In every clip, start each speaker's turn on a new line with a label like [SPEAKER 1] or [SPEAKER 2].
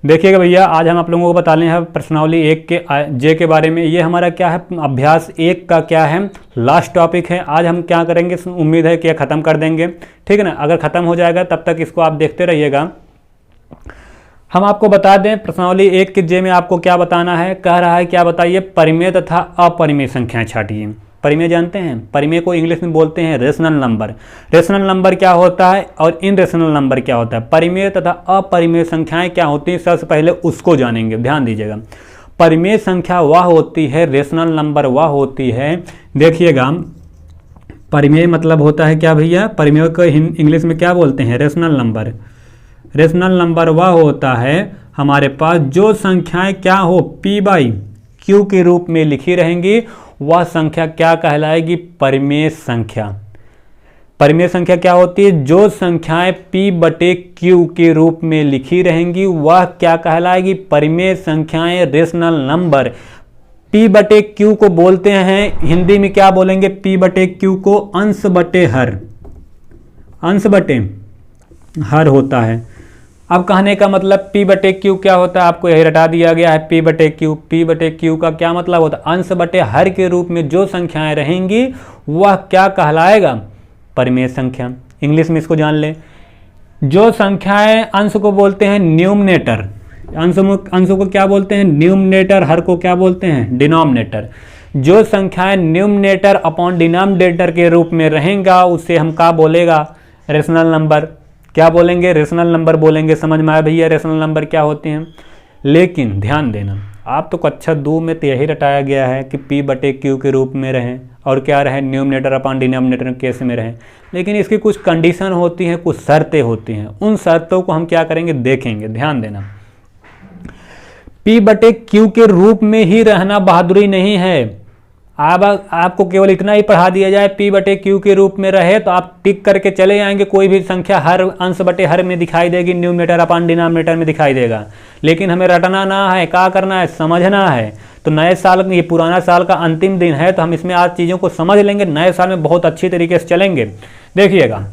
[SPEAKER 1] देखिएगा भैया, आज हम आप लोगों को बता रहे हैं प्रश्नावली 1 के जे के बारे में। ये हमारा क्या है, अभ्यास 1 का क्या है, लास्ट टॉपिक है। आज हम क्या करेंगे, उम्मीद है कि ख़त्म कर देंगे, ठीक है ना। अगर ख़त्म हो जाएगा तब तक इसको आप देखते रहिएगा। हम आपको बता दें प्रश्नावली 1 के जे में आपको क्या बताना है। कह रहा है क्या बताइए, परिमेय तथा अपरिमेय संख्याएं छाटिए। परिमेय जानते हैं, परिमेय को इंग्लिश में बोलते हैं रेशनल नंबर। रेशनल नंबर क्या होता है और इन रेशनल नंबर क्या होता है, परिमेय तथा अपरिमेय संख्याएं क्या होती हैं, सबसे पहले उसको जानेंगे। ध्यान दीजिएगा, परिमेय संख्या वह होती है, रेशनल नंबर वह होती है, देखिएगा परिमेय मतलब होता है क्या भैया, परिमेय को इंग्लिश में क्या बोलते हैं, रेशनल नंबर। रेशनल नंबर वह होता है हमारे पास जो संख्याएं क्या हो, P बाई Q के रूप में लिखी रहेंगी, वह संख्या क्या कहलाएगी, परिमेय संख्या। परिमेय संख्या क्या होती है, जो संख्याएं P बटे Q के रूप में लिखी रहेंगी वह क्या कहलाएगी, परिमेय संख्याएं, रेशनल नंबर। P बटे Q को बोलते हैं, हिंदी में क्या बोलेंगे, P बटे Q को अंश बटे हर, अंश बटे हर होता है। अब कहने का मतलब P बटे Q क्या होता है, आपको यही रटा दिया गया है, P बटे Q। P बटे Q का क्या मतलब होता है, अंश बटे हर के रूप में जो संख्याएं रहेंगी वह क्या कहलाएगा, परिमेय संख्या। इंग्लिश में इसको जान ले, जो संख्याएं अंश को बोलते हैं न्यूमरेटर, अंश को क्या बोलते हैं, न्यूमरेटर, हर को क्या बोलते हैं, डिनोमिनेटर। जो संख्याएं न्यूमरेटर अपॉन डिनोमिनेटर के रूप में रहेंगा उसे हम क्या बोलेगा, रेशनल नंबर। क्या बोलेंगे, रेशनल नंबर बोलेंगे। समझ में आया भैया रेशनल नंबर क्या होते हैं। लेकिन ध्यान देना, आप तो कक्षा 2 में तो यही रटाया गया है कि P बटे Q के रूप में रहें और क्या रहे, न्यूमरेटर अपॉन डिनोमिनेटर केस में रहें। लेकिन इसकी कुछ कंडीशन होती हैं, कुछ शर्तें होती हैं, उन शर्तों को हम क्या करेंगे, देखेंगे। ध्यान देना, P बटे Q के रूप में ही रहना बहादुरी नहीं है। आपको केवल इतना ही पढ़ा दिया जाए P बटे Q के रूप में रहे तो आप टिक करके चले जाएंगे, कोई भी संख्या हर अंश बटे हर में दिखाई देगी, न्यूमरेटर अपॉन डिनोमिनेटर में दिखाई देगा। लेकिन हमें रटना ना है, क्या करना है, समझना है। तो नए साल, ये पुराना साल का अंतिम दिन है तो हम इसमें आज चीज़ों को समझ लेंगे, नए साल में बहुत अच्छी तरीके से चलेंगे। देखिएगा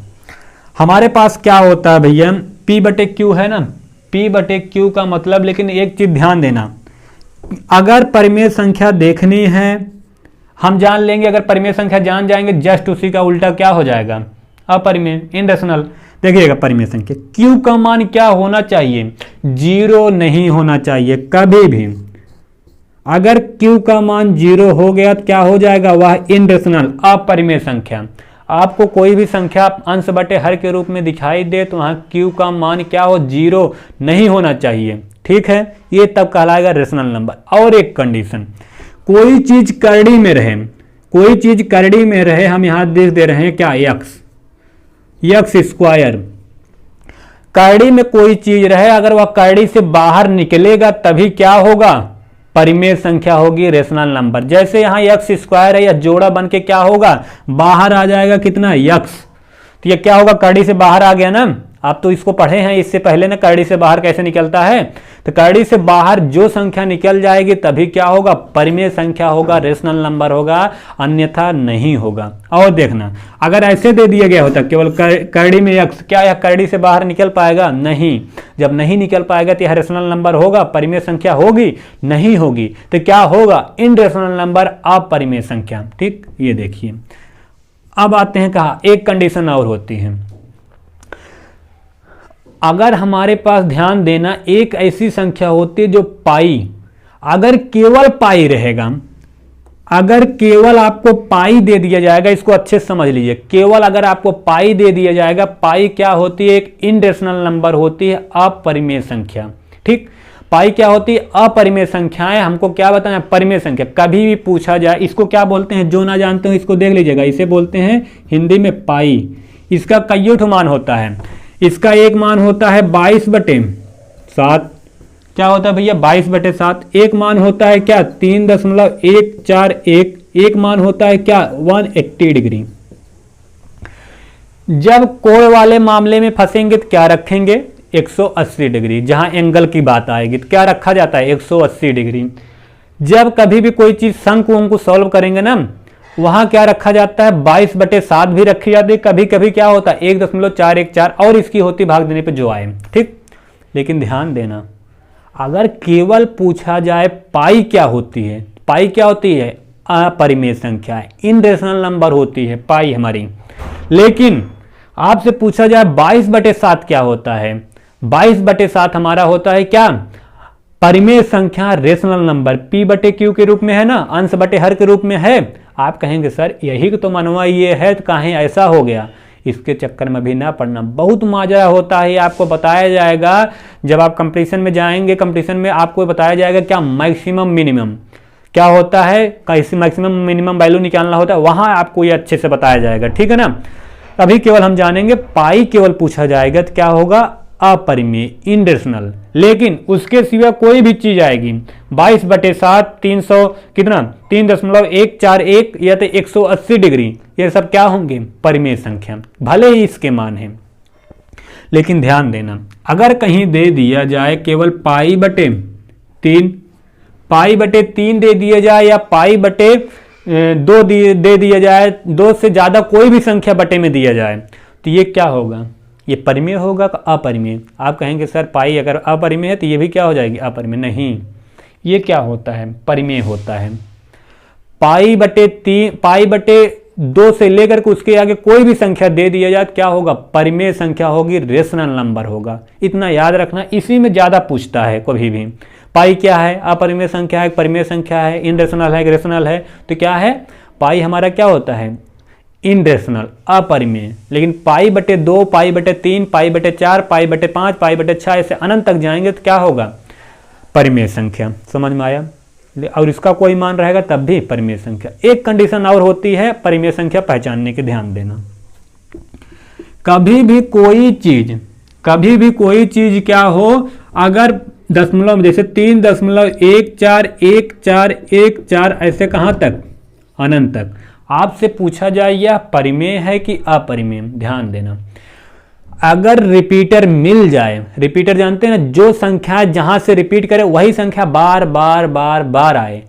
[SPEAKER 1] हमारे पास क्या होता है भैया, P बटे Q है ना, P बटे Q का मतलब, लेकिन एक चीज़ ध्यान देना, अगर परिमेय संख्या देखनी है हम जान लेंगे, अगर परिमेय संख्या जान जाएंगे जस्ट उसी का उल्टा क्या हो जाएगा, अपरिमेय, इनरेशनल। देखिएगा परिमेय संख्या Q का मान क्या होना चाहिए, 0 नहीं होना चाहिए कभी भी। अगर Q का मान 0 हो गया तो क्या हो जाएगा, वह इनरेशनल, अपरिमेय संख्या। आपको कोई भी संख्या अंश बटे हर के रूप में दिखाई दे तो वहाँ Q का मान क्या हो, 0 नहीं होना चाहिए, ठीक है। ये तब कहलाएगा रेशनल नंबर। और एक कंडीशन, कोई चीज करड़ी में रहे, कोई चीज करड़ी में रहे, हम यहां देख दे रहे हैं क्या, यक्स स्क्वायर। करड़ी में कोई चीज रहे, अगर वह करड़ी से बाहर निकलेगा तभी क्या होगा, परिमेय संख्या होगी, रेशनल नंबर। जैसे यहाँ यक्स स्क्वायर है, यह जोड़ा बन के क्या होगा, बाहर आ जाएगा, कितना, यक्स। तो ये क्या होगा, करड़ी से बाहर आ गया ना। आप तो इसको पढ़े हैं इससे पहले ना, करड़ी से बाहर कैसे निकलता है। तो करड़ी से बाहर जो संख्या निकल जाएगी तभी क्या होगा, परिमेय संख्या होगा, रेशनल नंबर होगा, अन्यथा नहीं होगा। और देखना, अगर ऐसे दे दिया गया होता केवल करड़ी में यक्स, क्या यह करड़ी से बाहर निकल पाएगा, नहीं। जब नहीं निकल पाएगा तो यह रेशनल नंबर होगा, परिमेय संख्या होगी, नहीं होगी। तो क्या होगा, इनरेशनल नंबर, अपरिमेय संख्या, ठीक। ये देखिए अब आते हैं कहा, एक कंडीशन और होती है। अगर हमारे पास, ध्यान देना, एक ऐसी संख्या होती है जो पाई, अगर केवल पाई रहेगा, अगर केवल आपको पाई दे दिया जाएगा, इसको अच्छे से समझ लीजिए, केवल अगर आपको पाई दे दिया जाएगा, पाई क्या होती है, एक इनरेशनल नंबर होती है, अपरिमेय संख्या, ठीक। पाई क्या होती है, अपरिमेय संख्याएं। हमको क्या बताना, परिमेय संख्या। कभी भी पूछा जाए इसको क्या बोलते हैं, जो ना जानते हो इसको देख लीजिएगा, इसे बोलते हैं हिंदी में पाई। इसका कईयों ठो मान होता है। इसका एक मान होता है 22/7, क्या होता है भैया, 22/7। एक मान होता है क्या, 3.141, एक मान होता है क्या, 180 डिग्री। जब कोण वाले मामले में फंसेंगे तो क्या रखेंगे, 180 डिग्री। जहां एंगल की बात आएगी तो क्या रखा जाता है, 180 डिग्री। जब कभी भी कोई चीज शंकु को सॉल्व करेंगे ना, वहां क्या रखा जाता है, 22/7 भी रखी जाती है। कभी कभी क्या होता है 1.414 और इसकी होती भाग देने पे जो आए, ठीक। लेकिन ध्यान देना, अगर केवल पूछा जाए पाई क्या होती है, पाई क्या होती है, अपरिमेय संख्या है, इनरेशनल नंबर होती है पाई हमारी। लेकिन आपसे पूछा जाए 22/7 क्या होता है, 22/7 हमारा होता है क्या, परिमेय संख्या, रेशनल नंबर, p/q के रूप में है ना, अंश बटे हर के रूप में है। आप कहेंगे सर यही तो मनवा ये है, तो कहीं ऐसा हो गया। इसके चक्कर में भी ना पड़ना, बहुत माजरा होता है, आपको बताया जाएगा जब आप कंपटीशन में जाएंगे। कंपटीशन में आपको बताया जाएगा क्या मैक्सिमम मिनिमम क्या होता है, कैसे मैक्सिमम मिनिमम वैल्यू निकालना होता है, वहां आपको ये अच्छे से बताया जाएगा, ठीक है ना। अभी केवल हम जानेंगे पाई केवल पूछा जाएगा तो क्या होगा, अपरिमेय, इनरेशनल। लेकिन उसके सिवा कोई भी चीज आएगी 22/7, 300 कितना 3.141 या तो 180 डिग्री, ये सब क्या होंगे, परिमेय संख्या, भले ही इसके मान हैं। लेकिन ध्यान देना, अगर कहीं दे दिया जाए केवल π/3, π/3 दे दिया जाए या π/2 दे दिया जाए, 2 से ज्यादा कोई भी संख्या बटे में दिया जाए, तो ये क्या होगा, ये परिमेय होगा कि अपरिमेय। आप कहेंगे सर पाई अगर अपरिमेय है तो ये भी क्या हो जाएगी, अपरिमेय। नहीं, ये क्या होता है, परिमेय होता है। π/2 से लेकर के उसके आगे कोई भी संख्या दे दिया जाए क्या होगा, परिमेय संख्या होगी, रेशनल नंबर होगा। इतना याद रखना, इसी में ज्यादा पूछता है कभी भी। पाई क्या है, अपरिमेय संख्या है, परिमेय संख्या है, इनरेशनल है, रेशनल है, तो क्या है, पाई हमारा क्या होता है, इनरेशनल, अपरिमेय। लेकिन π/2, π/3, π/4, π/5, π/6 ऐसे अनंत तक जाएंगे तो क्या होगा, परिमेय संख्या। समझ में आया। और इसका कोई मान रहेगा तब भी परिमेय संख्या। एक कंडीशन और होती है परिमेय संख्या पहचानने की, ध्यान देना, कभी भी कोई चीज क्या हो, अगर दशमलव जैसे 3.141414 ऐसे कहां तक, अनंत तक, आपसे पूछा जाए यह परिमेय है कि अपरिमेय, ध्यान देना। अगर रिपीटर मिल जाए, रिपीटर जानते हैं ना, जो संख्या जहां से रिपीट करे वही संख्या बार बार बार बार आए,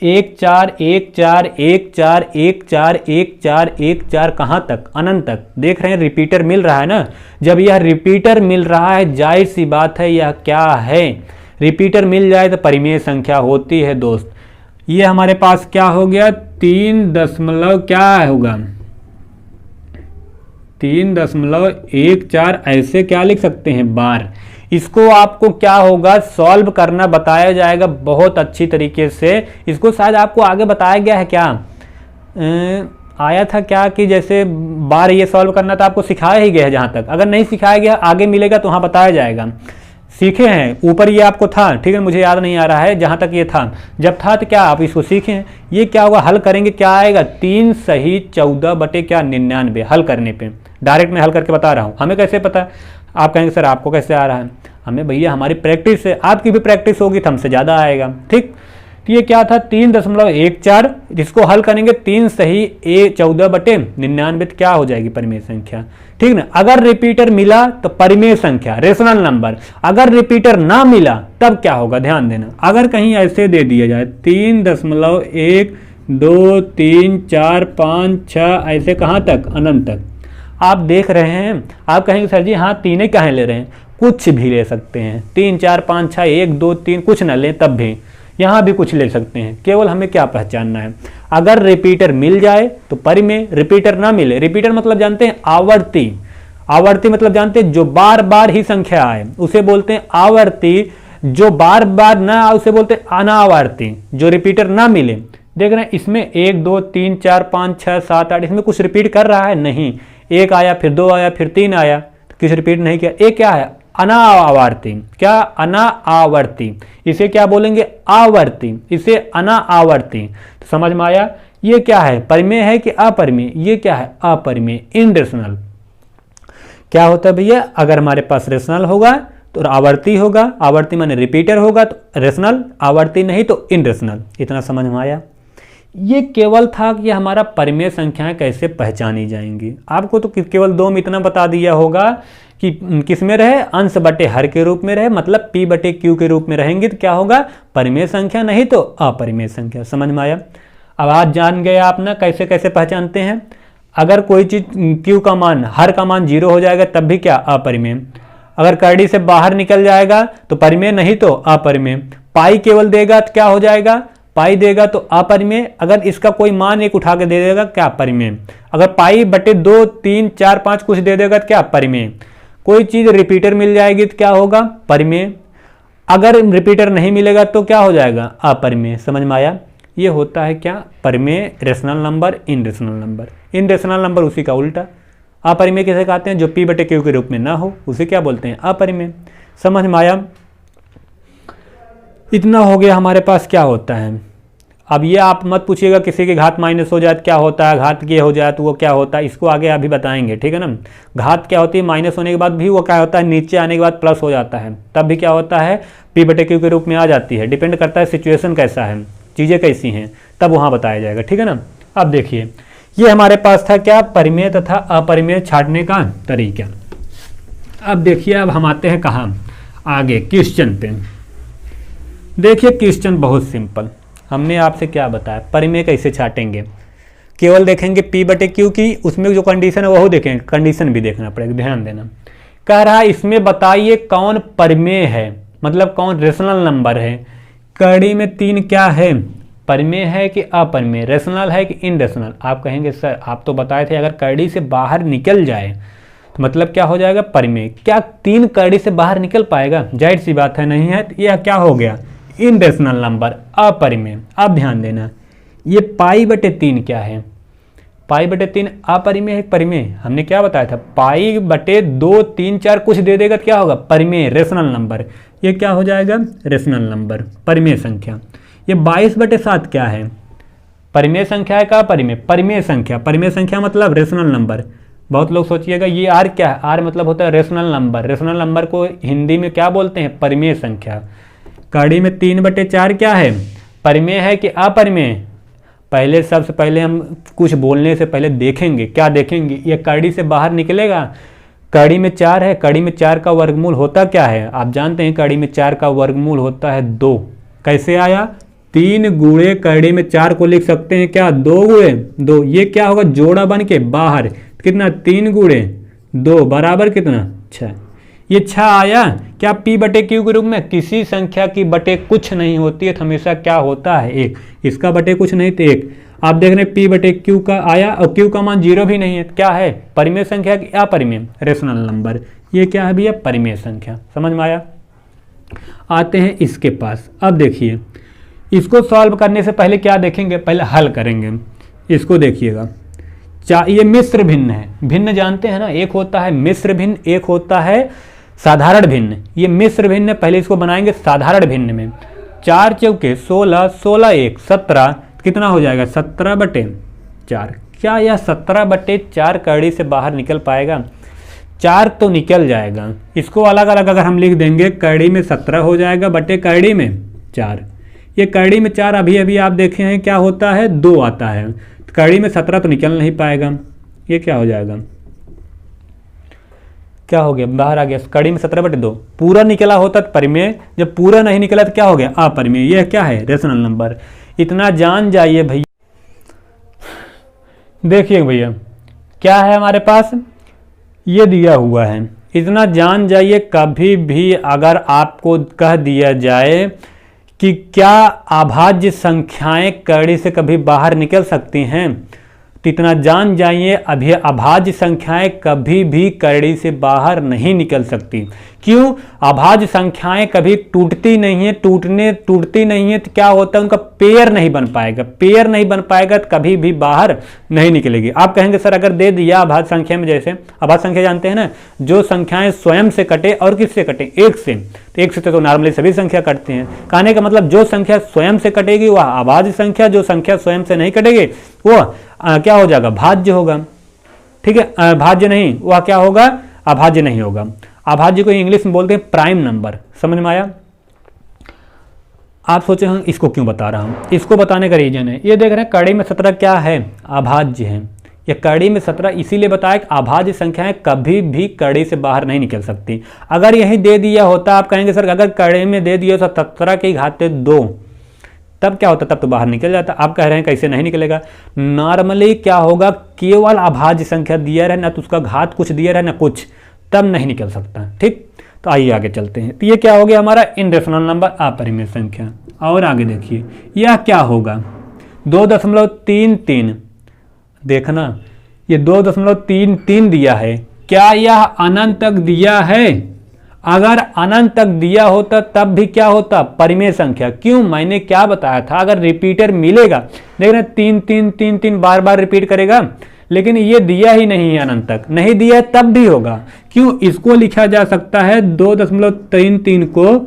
[SPEAKER 1] 1 4 1 4 1 4 1 4 1 4 1 4 कहां तक, अनंत तक। देख रहे हैं रिपीटर मिल रहा है ना, जब यह रिपीटर मिल रहा है, जाहिर सी बात है यह क्या है, रिपीटर मिल जाए तो परिमेय संख्या होती है दोस्त। ये हमारे पास क्या हो गया, 3 क्या होगा, 3.14 ऐसे क्या लिख सकते हैं, बार। इसको आपको क्या होगा, सॉल्व करना बताया जाएगा बहुत अच्छी तरीके से। इसको शायद आपको आगे बताया गया है, क्या आया था क्या, कि जैसे बार ये सॉल्व करना था, आपको सिखाया ही गया है। जहां तक अगर नहीं सिखाया गया आगे मिलेगा तो वहां बताया जाएगा, सीखे हैं ऊपर ये आपको था, ठीक है, मुझे याद नहीं आ रहा है, जहां तक ये था, जब था तो क्या आप इसको सीखे हैं। ये क्या होगा, हल करेंगे क्या आएगा, 3 सही 14/99 हल करने पे। डायरेक्ट मैं हल करके बता रहा हूं, हमें कैसे पता, आप कहेंगे सर आपको कैसे आ रहा है, हमें भैया हमारी प्रैक्टिस है, आपकी भी प्रैक्टिस होगी तो हमसे ज़्यादा आएगा, ठीक। तो ये क्या था, 3.14, जिसको हल करेंगे 3 सही 14/99 क्या हो जाएगी, परिमेय संख्या, ठीक ना। अगर रिपीटर मिला तो परिमेय संख्या, रेशनल नंबर। अगर रिपीटर ना मिला तब क्या होगा, ध्यान देना। अगर कहीं ऐसे दे दिया जाए 3.1 2 3 4 5 6 ऐसे कहां तक, अनंत तक, आप देख रहे हैं, आप कहेंगे सर जी हाँ तीन ही कहाँ ले रहे हैं, कुछ भी ले सकते हैं, 3 4 5 6 1 2 3 कुछ ना लें तब भी, यहाँ भी कुछ ले सकते हैं। केवल हमें क्या पहचानना है, अगर रिपीटर मिल जाए तो परिमेय, रिपीटर ना मिले, रिपीटर मतलब जानते हैं आवर्ती, आवर्ती मतलब जानते हैं जो बार बार ही संख्या आए उसे बोलते हैं आवर्ती, जो बार बार ना आए उसे बोलते हैं अनावर्ती। जो रिपीटर ना मिले, देख रहे हैं इसमें 1 2 3 4 5 6 7 8 इसमें कुछ रिपीट कर रहा है, नहीं, 1 आया फिर 2 आया फिर 3 आया, किसी रिपीट नहीं किया। एक क्या है, अनावर्ती, क्या, अनावर्ती, इसे क्या बोलेंगे, आवर्ती, इसे अनावर्ती। तो समझ में आया, ये क्या है, परिमेय है कि अपरिमेय, ये क्या है, अपरिमेय, इनरेशनल। क्या होता है भैया, अगर हमारे पास रेशनल होगा तो आवर्ती होगा, आवर्ती माने रिपीटर होगा तो रेशनल, आवर्ती नहीं तो इनरेशनल। इतना समझ में आया। ये केवल था कि हमारा परिमेय संख्याएं कैसे पहचानी जाएंगी। आपको तो केवल 2 में इतना बता दिया होगा कि किस में रहे, अंश बटे हर के रूप में रहे, मतलब p/q के रूप में रहेंगे तो क्या होगा, परिमेय संख्या, नहीं तो अपरिमेय संख्या। समझ में आया। अब आज जान गए आप ना कैसे कैसे पहचानते हैं। अगर कोई चीज q का मान, हर का मान 0 हो जाएगा तब भी क्या, अपरिमेय। अगर कड़ी से बाहर निकल जाएगा तो परिमेय, नहीं तो अपरिमेय। पाई केवल देगा तो क्या हो जाएगा, पाई देगा तो अपरिमेय। अगर इसका कोई मान एक उठा के दे देगा क्या, परिमेय। अगर पाई बटे 2 3 4 5 कुछ दे देगा तो क्या, परिमेय। कोई चीज रिपीटर मिल जाएगी तो क्या होगा, परिमेय। अगर रिपीटर नहीं मिलेगा तो क्या हो जाएगा, अपरिमेय। समझ में आया। ये होता है क्या, परिमेय, रेशनल नंबर, इनरेशनल नंबर। इनरेशनल नंबर उसी का उल्टा। अपरिमेय किसे कहते हैं, जो पी बटे क्यू के रूप में ना हो उसे क्या बोलते हैं, अपरिमेय। समझ में आया। इतना हो गया हमारे पास क्या होता है। अब ये आप मत पूछिएगा किसी की घात माइनस हो जाए तो क्या होता है, घात के हो जाए तो वो क्या होता है, इसको आगे अभी बताएंगे, ठीक है ना। घात क्या होती है, माइनस होने के बाद भी वो क्या होता है, नीचे आने के बाद प्लस हो जाता है, तब भी क्या होता है, पी बटे क्यू के रूप में आ जाती है। डिपेंड करता है सिचुएशन कैसा है, चीज़ें कैसी हैं, तब वहाँ बताया जाएगा, ठीक है ना। अब देखिए ये हमारे पास था क्या, परिमेय तथा अपरिमेय छांटने का तरीका। अब देखिए अब हम आते हैं कहाँ, आगे क्वेश्चन पे। देखिए क्वेश्चन बहुत सिंपल, हमने आपसे क्या बताया, परिमेय कैसे छाटेंगे। केवल देखेंगे पी बटे क्यू की, उसमें जो कंडीशन है वह देखेंगे, कंडीशन भी देखना पड़ेगा, ध्यान देना। कह रहा है इसमें बताइए कौन परिमेय है, मतलब कौन रेशनल नंबर है। कड़ी में 3 क्या है, परिमेय है कि अपरिमेय, रेशनल है कि इनरेशनल। आप कहेंगे सर आप तो बताए थे अगर कड़ी से बाहर निकल जाए तो मतलब क्या हो जाएगा, परिमेय। क्या 3 कड़ी से बाहर निकल पाएगा, जाहिर सी बात है नहीं है, तो यह क्या हो गया, इनरेशनल नंबर, अपरिमेय। अब ध्यान देना ये पाई बटे 3 क्या है, पाई बटे 3 अपरिमेय है परिमेय। हमने क्या बताया था, पाई बटे 2 3 4 कुछ दे देगा तो क्या होगा, परिमेय, रेशनल नंबर। ये क्या हो जाएगा, रेशनल नंबर, परिमेय संख्या। ये 22 बटे 7 क्या है, परिमेय संख्या है का परिमेय, परिमेय संख्या। परिमेय संख्या मतलब रेशनल नंबर। बहुत लोग सोचिएगा ये आर क्या है, आर मतलब होता है रेशनल नंबर। रेशनल नंबर को हिंदी में क्या बोलते हैं, परिमेय संख्या। कड़ी में 3 बटे 4 क्या है, परिमेय है कि अपरिमेय। पहले सबसे पहले हम कुछ बोलने से पहले देखेंगे, क्या देखेंगे, ये कड़ी से बाहर निकलेगा। कड़ी में 4 है, कड़ी में 4 का वर्गमूल होता क्या है, आप जानते हैं कड़ी में 4 का वर्गमूल होता है 2। कैसे आया, 3 गुणे कड़ी में 4 को लिख सकते हैं क्या, 2 गुणे 2। ये क्या होगा, जोड़ा बन के बाहर कितना, 3 गुणे 2 बराबर कितना, 6। ये 6 आया। क्या पी बटे क्यू के रूप में, किसी संख्या की बटे कुछ नहीं होती है तो हमेशा क्या होता है, 1। इसका बटे कुछ नहीं तो 1। आप देख रहे हैं पी बटे क्यू का आया और क्यू का मान 0 भी नहीं है, क्या है, परिमेय संख्या की अपरिमेय, रेशनल नंबर। ये क्या है भैया, परिमेय संख्या। समझ में आया। आते हैं इसके पास। अब देखिए इसको सॉल्व करने से पहले क्या देखेंगे, पहले हल करेंगे। इसको देखिएगा, ये मिश्र भिन्न है। भिन्न जानते हैं ना, एक होता है मिश्र भिन्न, एक होता है साधारण भिन्न। ये मिश्र भिन्न, पहले इसको बनाएंगे साधारण भिन्न में। 4 चौके 16, 16 1 17, कितना हो जाएगा, 17 बटे 4। क्या यह 17 बटे 4 कड़ी से बाहर निकल पाएगा, 4 तो निकल जाएगा। इसको अलग अलग अगर हम लिख देंगे, कड़ी में 17 हो जाएगा बटे कड़ी में 4। ये कड़ी में 4 अभी अभी आप देखे हैं क्या होता है, 2 आता है। तो कड़ी में 17 तो निकल नहीं पाएगा, ये क्या हो जाएगा, क्या हो गया, बाहर आ गया। कड़ी में 17 बटे 2 पूरा निकला होता तो परिमेय, जब पूरा नहीं निकला तो क्या हो गया, अपरिमेय। ये क्या है, रेशनल नंबर। इतना जान जाइए भैया। देखिए भैया क्या है हमारे पास, ये दिया हुआ है, इतना जान जाइए। कभी भी अगर आपको कह दिया जाए कि क्या अभाज्य संख्याएं कड़ी से कभी बाहर निकल सकती हैं, तो इतना जान जाइए अभी अभाज्य संख्याएं कभी भी कड़ी से बाहर नहीं निकल सकती। क्यों, अभाज्य संख्याएं कभी टूटती नहीं है, टूटती नहीं है तो क्या होता है, उनका पेयर नहीं बन पाएगा। पेयर नहीं बन पाएगा तो कभी भी बाहर नहीं निकलेगी। आप कहेंगे सर अगर दे दिया अभाज्य संख्या में, जैसे अभाज्य संख्या जानते हैं ना, जो संख्याएं स्वयं से कटे और किससे कटे, 1 से। तो 1 से तो नॉर्मली सभी संख्या कटते हैं। कहने का मतलब जो संख्या स्वयं से कटेगी वह अभाज्य संख्या, जो संख्या स्वयं से नहीं कटेगी वो क्या हो जाएगा, भाज्य होगा। ठीक है, भाज्य नहीं, वह क्या होगा, अभाज्य नहीं होगा। अभाज्य को इंग्लिश में बोलते हैं प्राइम नंबर। समझ में आया। आप सोचे हैं इसको क्यों बता रहा हूं, इसको बताने का रीजन है, ये देख रहे हैं कड़ी में 17 क्या है, अभाज्य है। ये कड़ी में 17 इसीलिए बताया कि अभाज्य संख्याएं कभी भी कड़ी से बाहर नहीं निकल सकती। अगर यही दे दिया होता, आप कहेंगे सर अगर कड़ी में दे दिया तो 17 की घाते 2, तब क्या होता, तब तो बाहर निकल जाता। आप कह रहे हैं कैसे नहीं निकलेगा। नॉर्मली क्या होगा, केवल अभाज्य संख्या दिया रहे ना, तो उसका घात कुछ दिया रहे ना कुछ, तब नहीं निकल सकता। ठीक, तो आइए आगे चलते हैं। तो ये क्या हो गया हमारा इनरेशनल नंबर, अपरिमेय संख्या। और आगे देखिए यह क्या होगा 2.33। देखना ये 2.33 दिया है, क्या यह अनंत तक दिया है? अगर अनंत तक दिया होता तब भी क्या होता, परिमेय संख्या। क्यों, मैंने क्या बताया था, अगर रिपीटर मिलेगा, देख रहे 3 3 3 3 बार बार रिपीट करेगा, लेकिन ये दिया ही नहीं है, अनंत तक नहीं दिया है तब भी होगा। क्यों, इसको लिखा जा सकता है 2.33 को,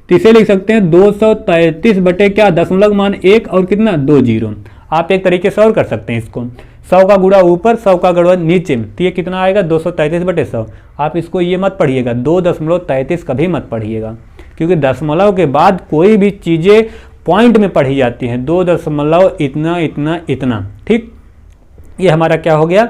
[SPEAKER 1] तो इसे लिख सकते हैं 233 बटे क्या, दशमलव मान 1 और कितना 2 जीरो। आप एक तरीके से और कर सकते हैं इसको, 100 का गुणा ऊपर 100 का गुणा नीचे, तो ये कितना आएगा 233 बटे 100। आप इसको ये मत पढ़िएगा 2.33 कभी मत पढ़िएगा, क्योंकि दशमलव के बाद कोई भी चीज़ें पॉइंट में पढ़ी जाती हैं, 2 दशमलव इतना इतना इतना। ठीक, ये हमारा क्या हो गया,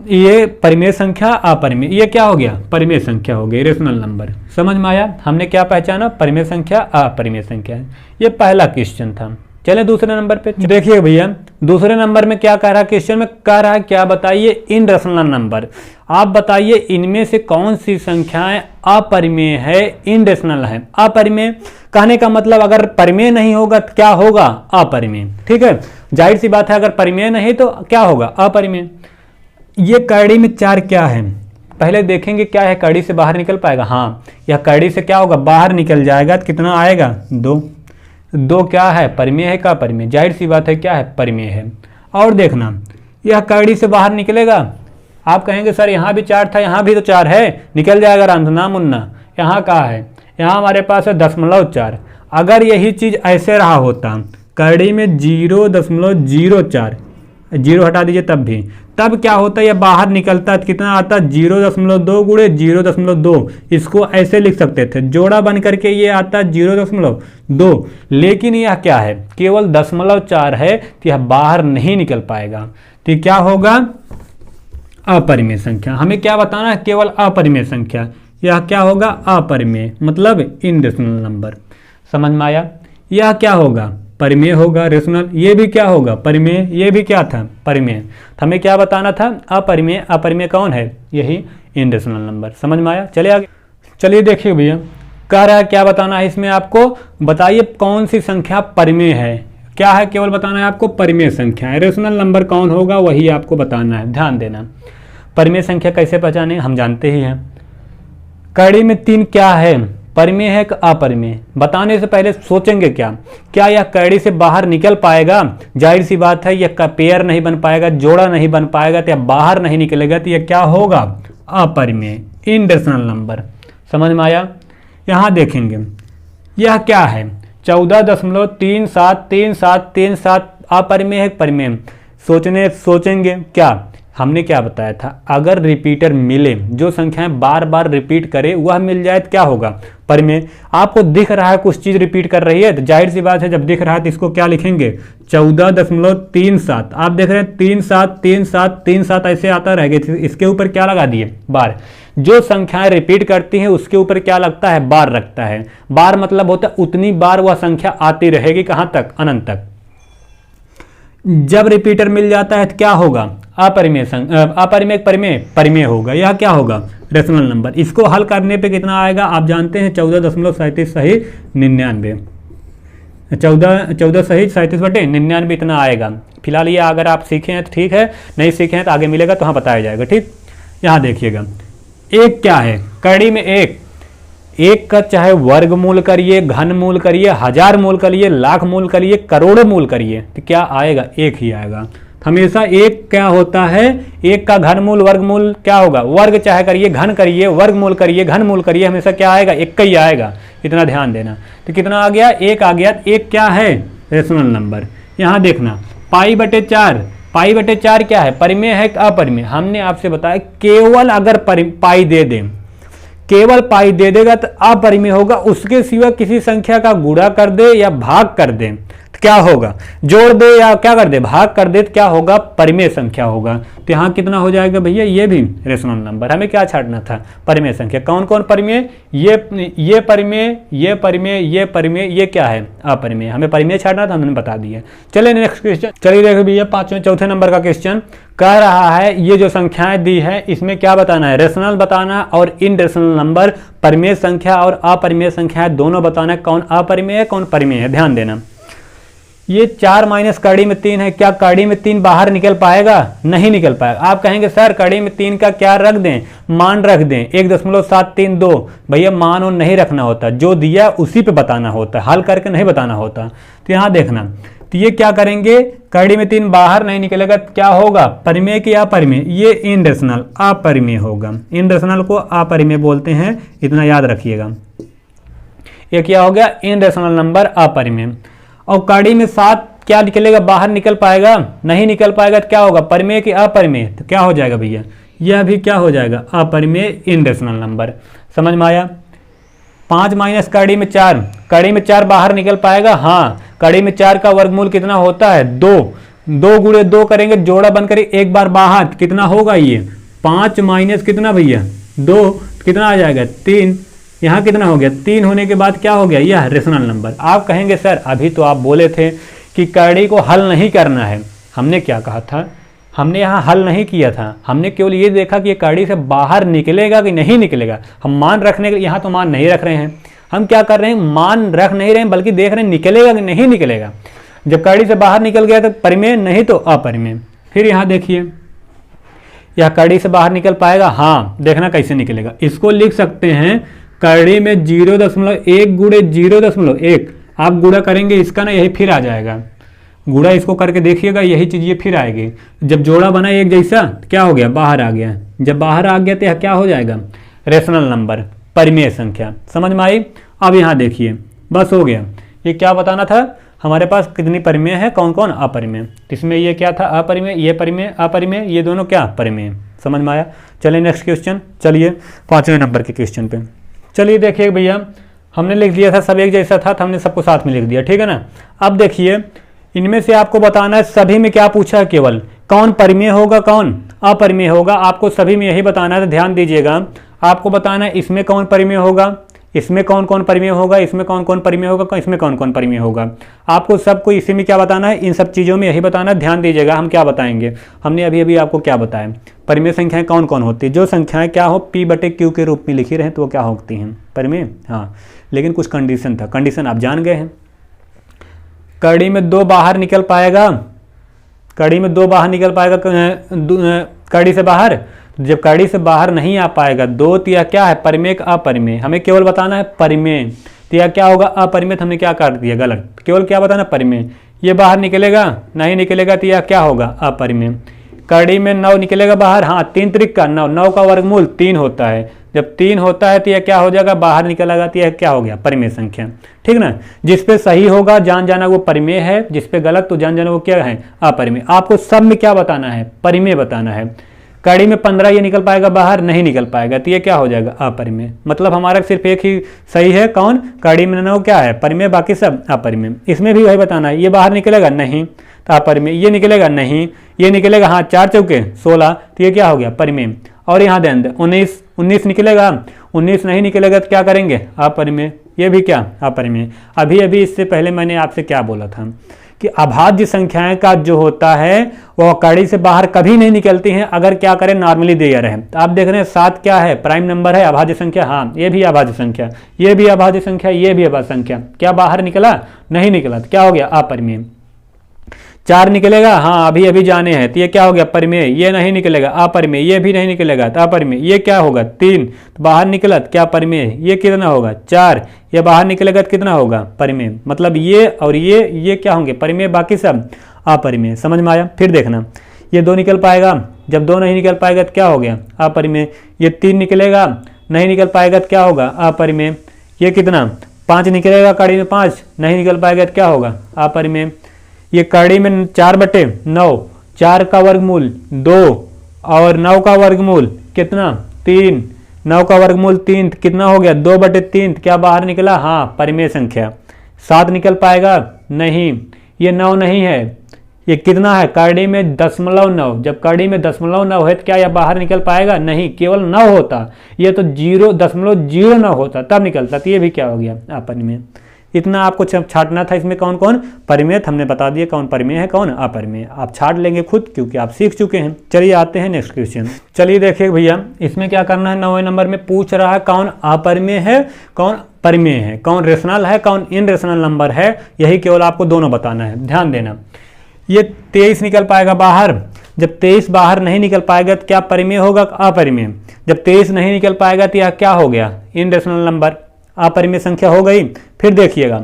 [SPEAKER 1] ये परिमेय संख्या अपरिमेय, ये क्या हो गया परिमेय संख्या हो गई, रेशनल नंबर। समझ में आया, हमने क्या पहचाना, परिमेय संख्या अपरिमेय संख्या। ये पहला क्वेश्चन था। चले दूसरे नंबर पे देखिए भैया, दूसरे नंबर में क्या कह रहा है, क्वेश्चन में कह रहा है क्या, बताइए इन रेशनल नंबर, आप बताइए इनमें से कौन सी संख्याएं अपरिमेय है, इन रेशनल है। अपरिमेय कहने का मतलब अगर परिमेय नहीं होगा तो क्या होगा, अपरिमेय। ठीक है, जाहिर सी बात है, अगर परिमेय नहीं तो क्या होगा, अपरिमेय। ये कड़ी में 4 क्या है, पहले देखेंगे क्या है, कड़ी से बाहर निकल पाएगा, हाँ, यह कड़ी से क्या होगा, बाहर निकल जाएगा, तो कितना आएगा 2 क्या है, परिमेय है का परिमेय, जाहिर सी बात है क्या है, परिमेय है। और देखना यह कड़ी से बाहर निकलेगा, आप कहेंगे सर यहाँ भी 4 था, यहाँ भी तो 4 है, निकल जाएगा रांधना मुन्ना। यहाँ कहाँ है, यहाँ हमारे पास है 0.4। अगर यही चीज़ ऐसे रहा होता, कड़ी में 0.04, 0 हटा दीजिए तब क्या होता है, यह बाहर निकलता है, कितना आता, 0.2 गुणे 0.2। इसको ऐसे लिख सकते थे, जोड़ा बन करके ये आता 0.2, लेकिन यह क्या है, केवल 0.4 है, तो यह बाहर नहीं निकल पाएगा, तो क्या होगा, अपरिमेय संख्या। हमें क्या बताना है, केवल अपरिमेय संख्या, यह क्या होगा, अपरिमेय, मतलब इनरेशनल नंबर। समझ में आया, यह क्या होगा, परिमेय होगा, रेशनल। ये भी क्या होगा, परिमेय, ये भी क्या था, परिमेय। तो हमें क्या बताना था, अपरिमेय। अपरिमेय कौन है, यही इनरेशनल नंबर। समझ में आया, चलिए आगे। चलिए देखिए भैया, कह रहा है क्या बताना है इसमें आपको, बताइए कौन सी संख्या परिमेय है। क्या है, केवल बताना है आपको परिमेय संख्या है, रेशनल नंबर कौन होगा वही आपको बताना है। ध्यान देना, परिमेय संख्या कैसे पहचाने, हम जानते ही हैं, कड़ी में 3 क्या है, परिमेय है कि अपरिमेय। बताने से पहले सोचेंगे क्या यह कड़ी से बाहर निकल पाएगा, जाहिर सी बात है, यह पेयर नहीं बन पाएगा, जोड़ा नहीं बन पाएगा, तो यह बाहर नहीं निकलेगा, तो यह क्या होगा, अपरिमेय, इनरेशनल नंबर। समझ में आया, यहाँ देखेंगे यह क्या है, 14.373737 अपरिमेय है परिमेय। सोचेंगे क्या, हमने क्या बताया था, अगर रिपीटर मिले, जो संख्याएं बार बार रिपीट करे वह मिल जाए तो क्या होगा, परिमेय। आपको दिख रहा है कुछ चीज रिपीट कर रही है, तो जाहिर सी बात है जब दिख रहा है तो इसको क्या लिखेंगे, 14.37। आप देख रहे हैं 373737 ऐसे आता रहेगा, इसके ऊपर क्या लगा दिए, बार। जो संख्याएं रिपीट करती हैं उसके ऊपर क्या लगता है, बार रखता है। बार मतलब होता है उतनी बार वह संख्या आती रहेगी, कहां तक, अनंत तक। जब रिपीटर मिल जाता है तो क्या होगा, अपरिमेय परिमेय होगा। यह क्या होगा, रेशनल नंबर। इसको हल करने पे कितना आएगा, आप जानते हैं 14.37 सही 99, 14 सही 37/99 इतना आएगा। फिलहाल ये अगर आप सीखे हैं तो ठीक है, नहीं सीखे हैं तो आगे मिलेगा तो हाँ बताया जाएगा। ठीक, यहाँ देखिएगा, एक क्या है, कड़ी में एक का चाहे वर्गमूल करिए, घनमूल करिए, 1000 मूल करिए, लाख मूल करिए, करोड़ों मूल करिए, तो क्या आएगा, एक ही आएगा। हमेशा एक क्या होता है, एक का घनमूल वर्गमूल क्या होगा, वर्ग चाहे करिए, घन करिए, वर्गमूल करिए, घनमूल करिए, हमेशा क्या आएगा, एक का ही आएगा। इतना ध्यान देना। तो कितना आ गया, एक आ गया। एक क्या है, रेशनल नंबर। यहाँ देखना π/4, π/4 क्या है, परिमेय है कि अपरिमेय। हमने आपसे बताया केवल अगर पाई दे दें, केवल पाई दे देगा तो अपरिमेय होगा, उसके सिवा किसी संख्या का गुणा कर दे या भाग कर दे तो क्या होगा, जोड़ दे या क्या कर दे, भाग कर दे, तो क्या होगा, परिमेय संख्या होगा। तो यहाँ कितना हो जाएगा भैया, ये भी रेशनल नंबर। हमें क्या छाटना था, परिमेय संख्या। कौन कौन परिमेय, ये परिमेय, ये परिमेय, ये परिमेय, ये क्या है, अपरिमेय। हमें परिमेय छाटना था, हमने बता दिया। चलिए नेक्स्ट क्वेश्चन, चलिए देखो भैया चौथे नंबर का क्वेश्चन कह रहा है ये जो संख्याएं दी है इसमें क्या बताना है, रेशनल बताना और इनरेशनल नंबर, परिमेय संख्या और अपरिमेय संख्याएं दोनों बताना है, कौन अपरिमेय है कौन परिमेय है। ध्यान देना, ये 4 माइनस कड़ी में 3 है, क्या कड़ी में 3 बाहर निकल पाएगा, नहीं निकल पाएगा। आप कहेंगे सर कड़ी में 3 का क्या रख दें, मान रख दें 1.732। भैया मान और नहीं रखना होता, जो दिया उसी पे बताना होता, हल करके नहीं बताना होता। तो यहाँ देखना, तो ये क्या करेंगे, कड़ी में 3 बाहर नहीं निकलेगा, क्या होगा, परिमेय की अपरिमेय, ये इनरेशनल अपरिमेय होगा। इनरेशनल को अपरिमेय बोलते हैं, इतना याद रखिएगा। ये क्या हो गया, इनरेशनल नंबर अपरिमेय। और कड़ी में 7 क्या निकलेगा, बाहर निकल पाएगा, नहीं निकल पाएगा, तो क्या होगा, परिमेय की अपरिमेय, तो क्या हो जाएगा भैया, यह भी क्या हो जाएगा, अपरिमेय इनरेशनल नंबर। समझ में आया। 5 माइनस कड़ी में 4, कड़ी में 4 बाहर निकल पाएगा, हाँ। कड़ी में 4 का वर्गमूल कितना होता है, 2, 2 गुणे 2 करेंगे, जोड़ा बन कर एक बार बाहर, कितना होगा ये 5 माइनस कितना भैया 2, कितना आ जाएगा 3। यहाँ कितना हो गया 3 होने के बाद क्या हो गया, यह रेशनल नंबर। आप कहेंगे सर अभी तो आप बोले थे कि कड़ी को हल नहीं करना है। हमने क्या कहा था, हमने यहाँ हल नहीं किया था, हमने केवल ये देखा कि ये कड़ी से बाहर निकलेगा कि नहीं निकलेगा। हम मान रखने के, यहाँ तो मान नहीं रख रहे हैं, हम क्या कर रहे हैं, मान रख नहीं रहे हैं, बल्कि देख रहे हैं निकलेगा कि नहीं निकलेगा। जब कड़ी से बाहर निकल गया तो परिमेय, नहीं तो अपरिमेय। फिर यहाँ देखिए, यह कड़ी से बाहर निकल पाएगा, हाँ। देखना कैसे निकलेगा, इसको लिख सकते हैं कड़ी में 0.1 गुणे 0.1, आप गुणा करेंगे इसका ना, यही फिर आ जाएगा। गुणा इसको करके देखिएगा, यही चीज ये फिर आएगी। जब जोड़ा बना एक जैसा, क्या हो गया, बाहर आ गया। जब बाहर आ गया तो यह क्या हो जाएगा, रेशनल नंबर, परिमेय संख्या। समझ में आई। अब यहाँ देखिए, बस हो गया। ये क्या बताना था, हमारे पास कितनी परिमेय है, कौन कौन अपरिमेय। इसमें ये क्या था, अपरिमेय, ये परिमेय, अपरिमेय, ये दोनों क्या, परिमेय। समझ में आया। चलिए नेक्स्ट क्वेश्चन, चलिए 5वें नंबर के क्वेश्चन पे चलिए। देखिए भैया, हमने लिख दिया था सब एक जैसा था, तो हमने सबको साथ में लिख दिया, ठीक है ना। अब देखिए, इनमें से आपको बताना है सभी में क्या पूछा है, केवल कौन परिमेय होगा कौन अपरिमेय होगा। आपको सभी में यही बताना है, तो ध्यान दीजिएगा। आपको बताना है इसमें कौन परिमेय होगा, इसमें कौन कौन परिमेय होगा, इसमें कौन कौन परिमेय होगा, इसमें कौन कौन परिमेय होगा। आपको सबको इसी में क्या बताना है, इन सब चीज़ों में यही बताना है। ध्यान दीजिएगा, हम क्या बताएंगे, हमने अभी अभी आपको क्या बताया, परिमेय संख्याएं कौन कौन होती है। जो संख्याएं क्या हो P/Q के रूप में लिखी रहे तो वो क्या होती हैं, परिमेय। हाँ, लेकिन कुछ कंडीशन था, कंडीशन आप जान गए हैं। कड़ी में 2 बाहर निकल पाएगा, कड़ी में 2 बाहर निकल पाएगा कड़ी से बाहर। जब कड़ी से बाहर नहीं आ पाएगा 2, तो यह क्या है, परिमेय का अपरिमेय। हमें केवल बताना है परिमेय, तो यह क्या होगा, अपरिमेय। हमने क्या कर दिया, गलत। केवल क्या बताना, परिमेय। ये बाहर निकलेगा, नहीं निकलेगा, तो यह क्या होगा, अपरिमेय। कड़ी में 9 निकलेगा बाहर, हाँ। 3 त्रिक का 9, 9 का वर्गमूल 3 होता है। जब 3 होता है तो यह क्या हो जाएगा, बाहर निकलेगा, तो यह क्या हो गया, परिमेय संख्या। ठीक ना। जिस पे सही होगा जान जाना वो परिमेय है, जिस पे गलत तो जान जाना वो क्या है, अपरिमेय। आपको सब में क्या बताना है, परिमेय बताना है। कड़ी में 15 ये निकल पाएगा बाहर, नहीं निकल पाएगा, तो ये क्या हो जाएगा, अपरिमेय। मतलब हमारा सिर्फ एक ही सही है, कौन, कड़ी में 9 क्या है, परिमेय, बाकी सब अपरिमेय। इसमें भी वही बताना है, ये बाहर निकलेगा नहीं तो अपरिमेय, ये निकलेगा नहीं, ये निकलेगा हाँ, 4 चौके 16, तो ये क्या हो गया, परिमेय। और यहाँ ध्यान दें 19 निकलेगा, 19 नहीं निकलेगा तो क्या करेंगे, अपरिमेय। ये भी क्या, अपरिमेय। अभी अभी इससे पहले मैंने आपसे क्या बोला था कि अभाज्य संख्याएं का जो होता है वह कड़ी से बाहर कभी नहीं निकलती हैं अगर क्या करें, नॉर्मली दिया रहे। तो आप देख रहे हैं 7 क्या है, प्राइम नंबर है, अभाज्य संख्या, हाँ। ये भी अभाज्य संख्या, ये भी अभाज्य संख्या, ये भी अभाज्य संख्या। क्या बाहर निकला, नहीं निकला, तो क्या हो गया, अपरिमेय। 4 निकलेगा, हाँ अभी अभी जाने हैं, तो ये क्या हो गया, परिमेय। ये नहीं निकलेगा, अपरिमेय। ये भी नहीं निकलेगा तो अपरिमेय। ये क्या होगा, 3, तो बाहर निकला तो क्या, परिमेय। ये कितना होगा, 4, ये बाहर निकलेगा तो कितना होगा, परिमेय। मतलब ये और ये क्या होंगे, परिमेय, बाकी सब अपरिमेय। समझ में आया। फिर देखना, ये 2 निकल पाएगा, जब 2 नहीं निकल पाएगा तो क्या हो गया, अपरिमेय। ये 3 निकलेगा, नहीं निकल पाएगा तो क्या होगा, अपरिमेय। ये कितना, 5 निकलेगा, कड़ी में 5 नहीं निकल पाएगा तो क्या होगा, अपरिमेय। ये कड़ी में 4/9, 4 का वर्गमूल 2 और 9 का वर्गमूल कितना, 3, 9 का वर्गमूल 3, कितना हो गया, 2/3, क्या बाहर निकला, हाँ परिमेय संख्या। 7 निकल पाएगा नहीं, ये 9 नहीं है, ये कितना है, कड़ी में 0.9। जब कड़ी में 0.9 है तो क्या यह बाहर निकल पाएगा, नहीं, केवल 9 होता, ये तो 0.09 होता तब निकलता। तो ये भी क्या हो गया, अपरिमेय। इतना आपको छांटना था। इसमें कौन कौन परिमेय हमने बता दिया, कौन परिमेय है कौन अपरिमेय, आप छांट लेंगे खुद क्योंकि आप सीख चुके हैं। चलिए आते हैं नेक्स्ट क्वेश्चन। चलिए देखिए भैया, इसमें क्या करना है, 9वें नंबर में पूछ रहा है कौन अपरिमेय है कौन परिमेय है, कौन रेशनल है कौन इनरेशनल नंबर है, यही केवल आपको दोनों बताना है। ध्यान देना, ये 23 निकल पाएगा बाहर, जब 23 बाहर नहीं निकल पाएगा तो क्या परिमेय होगा, अपरिमेय। जब 23 नहीं निकल पाएगा तो यह क्या हो गया, इनरेशनल नंबर, अपरिमेय संख्या हो गई। फिर देखिएगा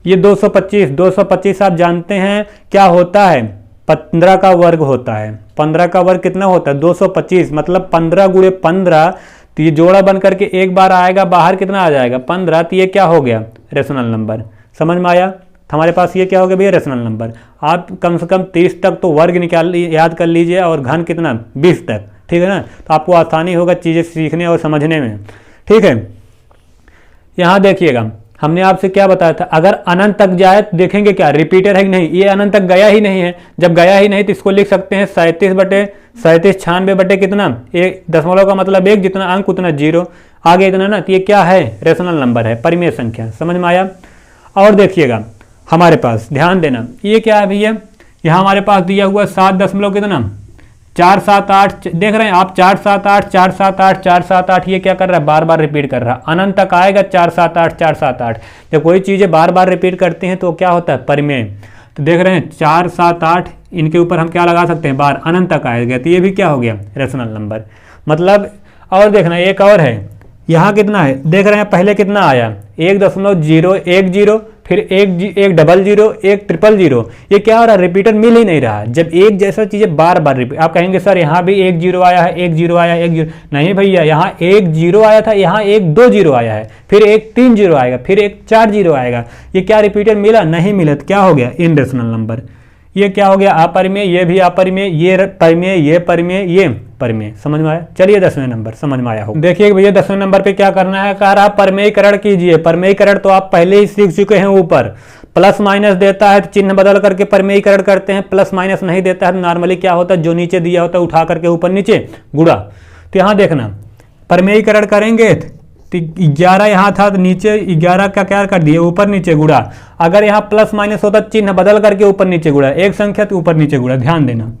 [SPEAKER 1] ये 225 आप जानते हैं क्या होता है, 15 का वर्ग होता है। 15 का वर्ग कितना होता है, 225, मतलब 15 गुणे 15। तो ये जोड़ा बन करके एक बार आएगा, बाहर कितना आ जाएगा 15। तो ये क्या हो गया, रेशनल नंबर। समझ में आया, हमारे पास ये क्या हो गया भैया, रेशनल नंबर। आप कम से कम 30 तक तो वर्ग निकाल याद कर लीजिए और घन कितना 20 तक, ठीक है ना, तो आपको आसानी होगा चीज़ें सीखने और समझने में। ठीक है, यहाँ देखिएगा हमने आपसे क्या बताया था, अगर अनंत तक जाए तो देखेंगे क्या रिपीटर है कि नहीं, ये अनंत तक गया ही नहीं है। जब गया ही नहीं तो इसको लिख सकते हैं 37 96 बटे कितना, एक दशमलव का मतलब 1, जितना अंक उतना 0, आगे इतना ना, तो ये क्या है, रेशनल नंबर है, परिमेय संख्या। समझ में आया। और देखिएगा हमारे पास, ध्यान देना, ये क्या है भैया, यहाँ हमारे पास दिया हुआ 7 दशमलव कितना 478, देख रहे हैं आप, 478 478 478, ये क्या कर रहा है, बार बार रिपीट कर रहा है। अनंत तक आएगा 478 478। जब कोई चीज़ें बार बार रिपीट करते हैं तो क्या होता है, परिमेय। तो देख रहे हैं 478, इनके ऊपर हम क्या लगा सकते हैं, बार, अनंत तक आएगा, तो ये भी क्या हो गया, रेशनल नंबर। मतलब और देखना, एक और है, यहाँ कितना है, देख रहे हैं पहले कितना आया 1.010, फिर एक 00, एक 000, ये क्या हो रहा है, रिपीटर मिल ही नहीं रहा। जब एक जैसा चीज़ें बार बार रिपीट, आप कहेंगे सर यहाँ भी 1 0 आया है, 1 0 आया है, 1 0, नहीं भैया, यहाँ 1 0 आया था, यहाँ 1 2 0 आया है, फिर एक 3 0 आएगा, फिर एक 4 0 आएगा। ये क्या रिपीटर मिला, नहीं मिला, तो क्या हो गया, इनरेशनल नंबर। ये क्या हो गया, अपरिमेय, ये भी अपरिमेय, ये परिमेय, ये परिमेय, ये परिमेय। समझ में आया। चलिए 10वें नंबर समझ में आया हो। देखिए भैया 10वें नंबर पे क्या करना है, कह रहा परिमेयकरण कीजिए। परिमेयकरण तो आप पहले ही सीख चुके हैं, ऊपर प्लस माइनस देता है तो चिन्ह बदल करके परिमेयकरण करते हैं, प्लस माइनस नहीं देता है तो नॉर्मली क्या होता है, जो नीचे दिया होता है उठा करके ऊपर नीचे गुणा। तो यहाँ देखना, परिमेयकरण करेंगे तो 11 यहाँ था तो नीचे 11 का क्या कर दिए, ऊपर नीचे गुणा। अगर यहाँ प्लस माइनस होता चिन्ह बदल करके ऊपर नीचे गुणा, एक संख्या तो ऊपर नीचे गुणा। ध्यान देना,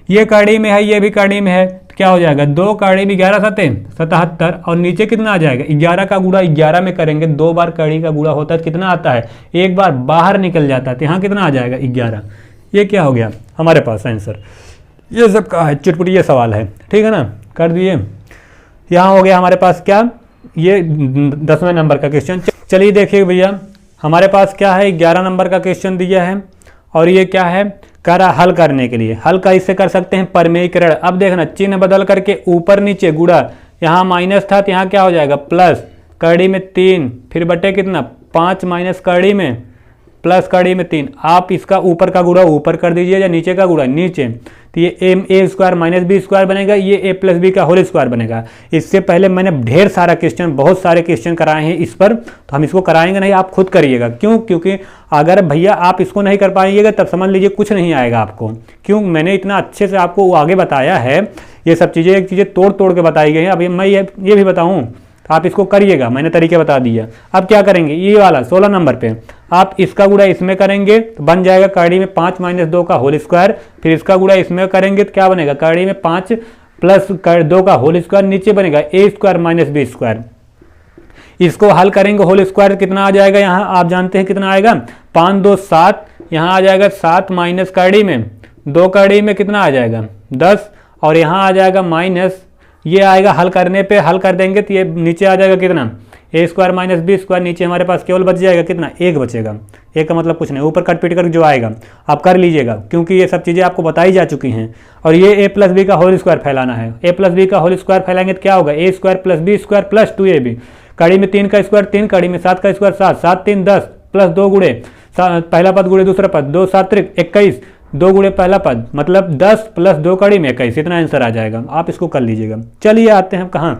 [SPEAKER 1] ये कड़ी में है, ये भी कड़ी में है, तो क्या हो जाएगा, 2 कड़ी में 11 7 77, और नीचे कितना आ जाएगा, 11 का गुणा 11 में करेंगे, 2 बार कड़ी का गुणा होता है तो कितना आता है, एक बार बाहर निकल जाता है, तो यहाँ कितना आ जाएगा 11। ये क्या हो गया हमारे पास आंसर। ये सब का है चुटपुटी, ये सवाल है, ठीक है ना, कर दिए। यहाँ हो गया हमारे पास क्या, ये 10वें नंबर का क्वेश्चन। चलिए देखिए भैया हमारे पास क्या है, 11 नंबर का क्वेश्चन दिया है, और ये क्या है, करा हल करने के लिए, हल कैसे कर सकते हैं, परिमेयकरण। अब देखना, चिन्ह बदल करके ऊपर नीचे गुणा, यहाँ माइनस था तो यहाँ क्या हो जाएगा प्लस, कड़ी में 3, फिर बटे कितना 5 माइनस कड़ी में प्लस कड़ी में 3। आप इसका ऊपर का गुणा ऊपर कर दीजिए या नीचे का गुणा नीचे, तो ये a square minus b square बनेगा, ये a प्लस बी का होल स्क्वायर बनेगा। इससे पहले मैंने ढेर सारा क्वेश्चन, बहुत सारे क्वेश्चन कराए हैं इस पर, तो हम इसको कराएंगे नहीं, आप खुद करिएगा। क्यों, क्योंकि अगर भैया आप इसको नहीं कर पाएंगे तब समझ लीजिए कुछ नहीं आएगा आपको। क्यों, मैंने इतना अच्छे से आपको आगे बताया है, ये सब चीज़ें एक चीज़ें तोड़ तोड़ के बताई गई हैं। अभी मैं ये भी बताऊँ तो आप इसको करिएगा, मैंने तरीके बता दिया। अब क्या करेंगे, ये वाला 16 नंबर पे आप इसका गुणा इसमें करेंगे तो बन जाएगा कड़ी में 5 माइनस 2 का होल स्क्वायर, फिर इसका गुणा इसमें करेंगे तो क्या बनेगा, कड़ी में 5 प्लस 2 का होल स्क्वायर, नीचे बनेगा a square minus b square. इसको हल करेंगे, होल स्क्वायर कितना आ जाएगा, यहाँ आप जानते हैं कितना आएगा, 5 2 7, यहाँ आ जाएगा 7 माइनस कड़ी में 2 कड़ी में कितना आ जाएगा 10, और यहाँ आ जाएगा माइनस, ये आएगा हल करने पे, हल कर देंगे तो ये नीचे आ जाएगा कितना, a square minus b square, नीचे हमारे पास केवल बच जाएगा कितना, 1 बचेगा। 1 का मतलब कुछ नहीं, ऊपर कट पीट कर जो आएगा आप कर लीजिएगा, क्योंकि ये सब चीज़ें आपको बताई जा चुकी हैं। और ये a प्लस बी का होल स्क्वायर फैलाना है, a प्लस बी का होल स्क्वायर फैलाएंगे तो क्या होगा, a square plus b square plus 2ab, कड़ी में 3 का स्क्वायर 3, कड़ी में 7 का स्क्वायर 7, 7 3 10 प्लस 2 गुणे पहला पद गुणे दूसरा पद, 2 7 21, 2 गुणे पहला पद मतलब 10 प्लस 2 कड़ी में 21, इतना आंसर आ जाएगा। आप इसको कर लीजिएगा। चलिए आते हैं कहाँ,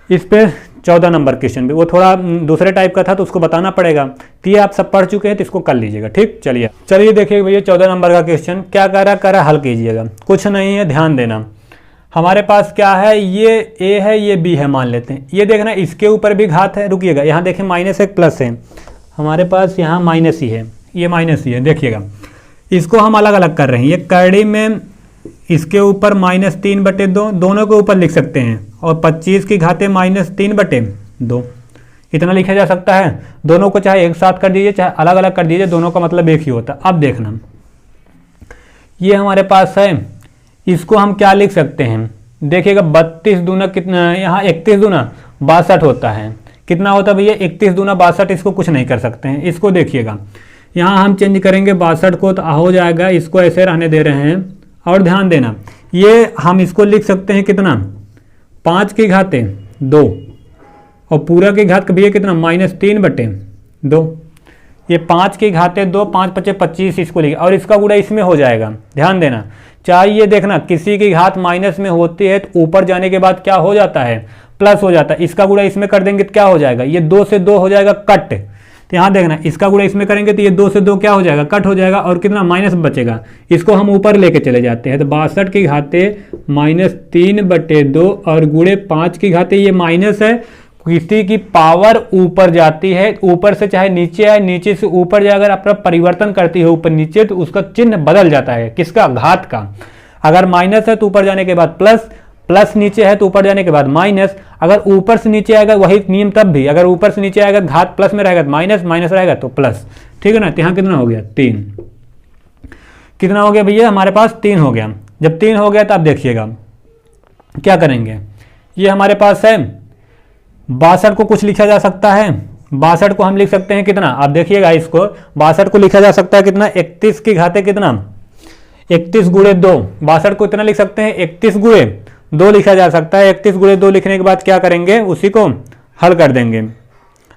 [SPEAKER 1] इस पे 14 नंबर क्वेश्चन भी, वो थोड़ा दूसरे टाइप का था तो उसको बताना पड़ेगा। तो ये आप सब पढ़ चुके हैं तो इसको कर लीजिएगा। ठीक, चलिए देखिए भैया 14 नंबर का क्वेश्चन क्या कह रहा हल कीजिएगा। कुछ नहीं है, ध्यान देना। हमारे पास क्या है, ये ए है, ये बी है मान लेते हैं। ये देखना इसके ऊपर भी घात है, रुकिएगा, यहाँ देखें माइनस एक प्लस है, हमारे पास यहाँ माइनस ही है, ये माइनस ही है। देखिएगा इसको हम अलग अलग कर रहे हैं। ये कड़ी में इसके ऊपर -3/2 दोनों के ऊपर लिख सकते हैं, और 25 की घाते -3/2 इतना लिखा जा सकता है। दोनों को चाहे एक साथ कर दीजिए चाहे अलग अलग कर दीजिए, दोनों का मतलब एक ही होता है। अब देखना ये हमारे पास है, इसको हम क्या लिख सकते हैं, देखिएगा 32 दूना कितना, यहाँ 31 दूना 62 होता है। कितना होता है भैया, 31 दूना 62, इसको कुछ नहीं कर सकते हैं। इसको देखिएगा यहाँ हम चेंज करेंगे 62 को तो हो जाएगा, इसको ऐसे रहने दे रहे हैं। और ध्यान देना ये हम इसको लिख सकते हैं कितना, 5 की घाते 2, और पूरा की घात भैया कितना -3/2। ये 5 की घाते 2, 5 × 5 = 25 इसको लिखे, और इसका गुणा इसमें हो जाएगा। ध्यान देना, चाहिए देखना किसी की घात माइनस में होती है तो ऊपर जाने के बाद क्या हो जाता है, प्लस हो जाता है। इसका गुणा इसमें कर देंगे तो क्या हो जाएगा, ये 2 से 2 हो जाएगा कट। तो यहाँ देखना इसका गुणा इसमें करेंगे तो ये 2 से 2 क्या हो जाएगा, कट हो जाएगा, और कितना माइनस बचेगा। इसको हम ऊपर लेके चले जाते हैं तो 62 की घाते -3/2 और गुणे 5 की घाते, ये माइनस है, किसी की पावर ऊपर जाती है, ऊपर से चाहे नीचे आए, नीचे से ऊपर जाए, अगर अपना परिवर्तन करती है ऊपर नीचे तो उसका चिन्ह बदल जाता है। किसका, घात का। अगर माइनस है तो ऊपर जाने के बाद प्लस, प्लस नीचे है तो ऊपर जाने के बाद माइनस, अगर ऊपर से नीचे आएगा वही नियम तब भी, अगर ऊपर से नीचे आएगा घात प्लस में रहेगा तो माइनस, माइनस रहेगा तो प्लस। ठीक है ना। तो यहाँ कितना हो गया, 3। कितना हो गया भैया, हमारे पास 3 हो गया। जब 3 हो गया तो आप देखिएगा क्या करेंगे, ये हमारे पास है 62 को कुछ लिखा जा सकता है, 62 को हम लिख सकते हैं कितना, आप देखिएगा इसको 62 को लिखा जा सकता है कितना, 31 की घाते कितना, 31 × 2। 62 को इतना लिख सकते हैं 31 × 2 लिखा जा सकता है। 31 × 2 लिखने के बाद क्या करेंगे, उसी को हल कर देंगे।